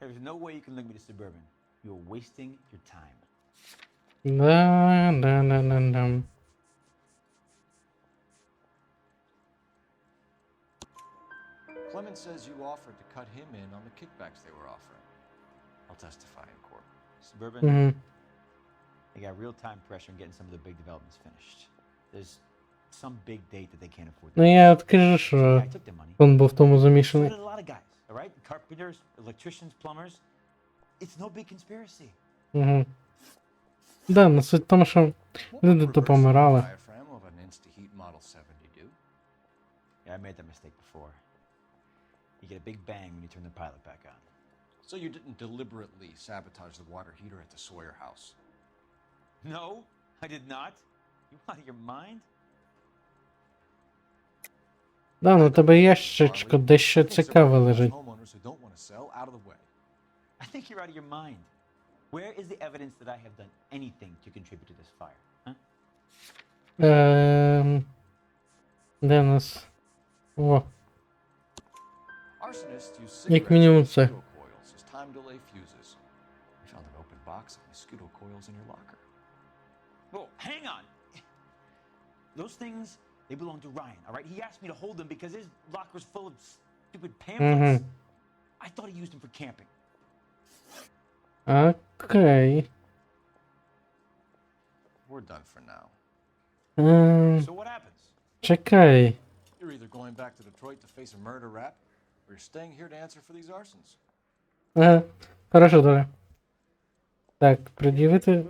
There's no way you can link me to Suburban. You're wasting your time. Да. Clemens says you offered to cut him in on the kickbacks they were offering. I'll testify in court. Suburban, they got real time pressure on getting some of the big developments finished. There's some big date that they can't afford. Ну я от кажу, що I took their money. він був в тому So замішаний. did a lot of guys, all right? Carpenters, electricians, plumbers. It's no big conspiracy. Угу. Да, ну суть в тому, що люди то помирали. Diaphragm of an Insta-Heat Model 70 do? Yeah, I made that mistake before. You get a big bang when you turn the pilot back on. So you didn't deliberately sabotage the water heater at the Sawyer house? No, I did not. You out of your mind? Да, ну тебе ящичко дещо цікаве лежить. Homeowners who don't want to sell out of the way. I think you're out of your mind. Where is the evidence that I have done anything to contribute to this fire? Huh? Де у нас? О, Arsonists use як cigarettes мінімум and це. mosquito coils as time delay fuses. We found an open box of mosquito coils in your locker. Whoa, hang on. Those things, they belong to Ryan, all right? He asked me to hold them because his locker's full of stupid pamphlets. I thought he used them for camping. Окей. We're done for now. So what happens? Чекай. You're either going back to Detroit to face a murder rap, or you're staying here to answer for these arsons. Ага, хорошо, добре. Так, пред'явити.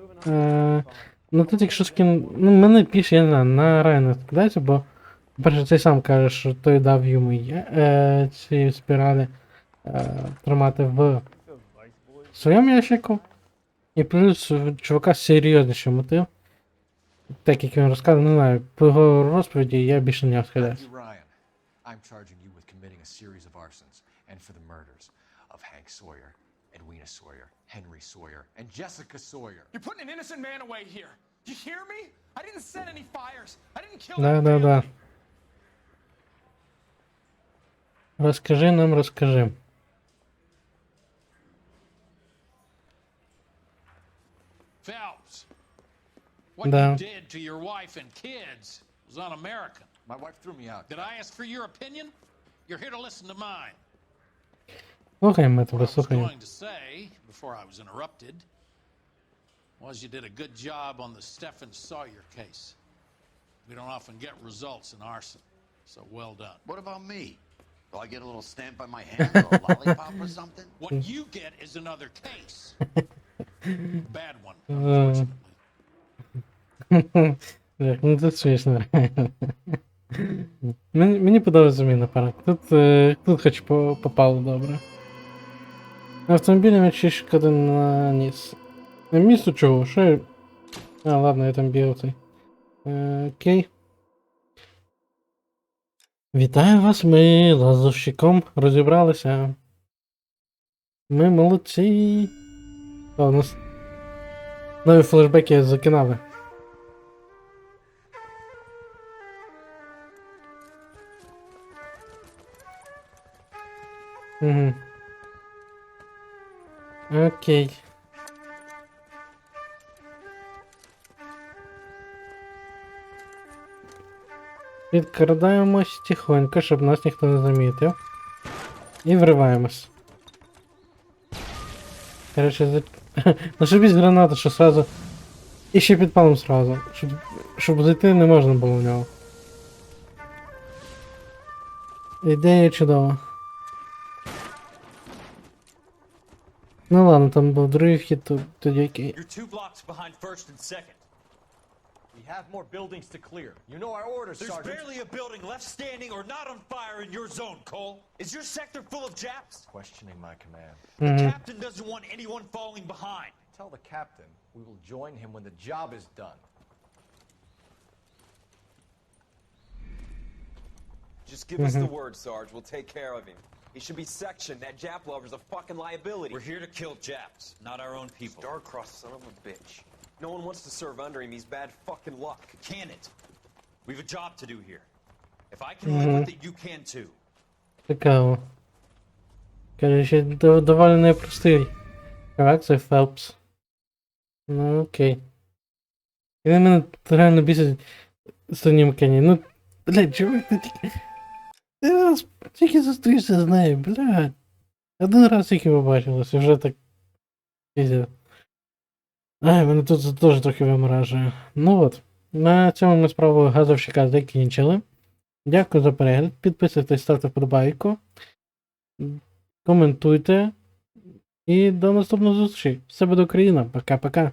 Ну тут якщо скин. Ну мене пише, я не знаю, на Райана скидається, бо по-перше, цей сам каже, що той дав йому ці спіралі тримати в своєму ящику. І плюс у чувака серйозніший мотив. Так як він розказав, не знаю, по його розповіді я більше не розкидаюся. Ryan, I'm charging you with committing a series of arsons and for the murders of Hank Sawyer, Edwina Sawyer, Henry Sawyer, and Jessica Sawyer. You're putting an innocent man away here. You hear me? I didn't set any fires. I didn't kill Да. Розкажи нам, розкажи. Phelps, what Да. you did to your wife and kids was un-American. My wife threw me out. Did I ask for your opinion? You're here to listen to mine. Слухай, ми What I тебе was слухаємо. going to say, before I was interrupted, was you did a good job on the Stephen Sawyer case. We don't often get results in arson, so well done. What about me? Do I get a little stamp on my hand or a lollipop or something? What you get is another case. Bad one, unfortunately. Так, ну це смішно. Мені подобається мій напарник. Тут хоч попало добре. Автомобілем я чищу один наніс. Місто чого? Що я... А, ладно, я там бігав цей. Окей. Вітаю вас, ми лазовщиком розібралися. Ми молодці. А, у нас нові флешбеки закинали. Угу. Окей. Підкрадаємось тихонько, щоб нас ніхто не замітив. І вриваємось. Короче, зашибись гранату, що сразу. І ще підпалим сразу. Щоб зайти не можна було в нього. Ідея чудова. Ну ладно, там був другий вхід, тоді окей. You're 2 blocks behind first and second. We have more buildings to clear. You know our orders, There's Sergeant. barely a building left standing or not on fire in your zone, Cole. Is your sector full of Japs? Questioning my command. The captain doesn't want anyone falling behind. Tell the captain we will join him when the job is done. Just give us the word, Sarge. We'll take care of him. He should be sectioned. That Jap lover's a fucking liability. We're here to kill Japs, not our own people. Star-crossed son of a bitch. No one wants to serve under him. He's bad fucking luck. Can it? We've a job to do here. If I can live with it, you can too. Цікаво. Короче, доволі непростий. Чувак, це Фелпс. Ну окей. І на мене реально бісить синім-кені. Ну, блядь, чувак, ти раз тільки зустрівся з нею, блядь. Один раз тільки побачилось, і вже так... Піздя. Ай, мене тут теж трохи виморажує. Ну от. На цьому ми справу газовщика закінчили. Дякую за перегляд. Підписуйтесь, ставте вподобайку. Коментуйте. І до наступної зустрічі. Все буде Україна. Пока-пока.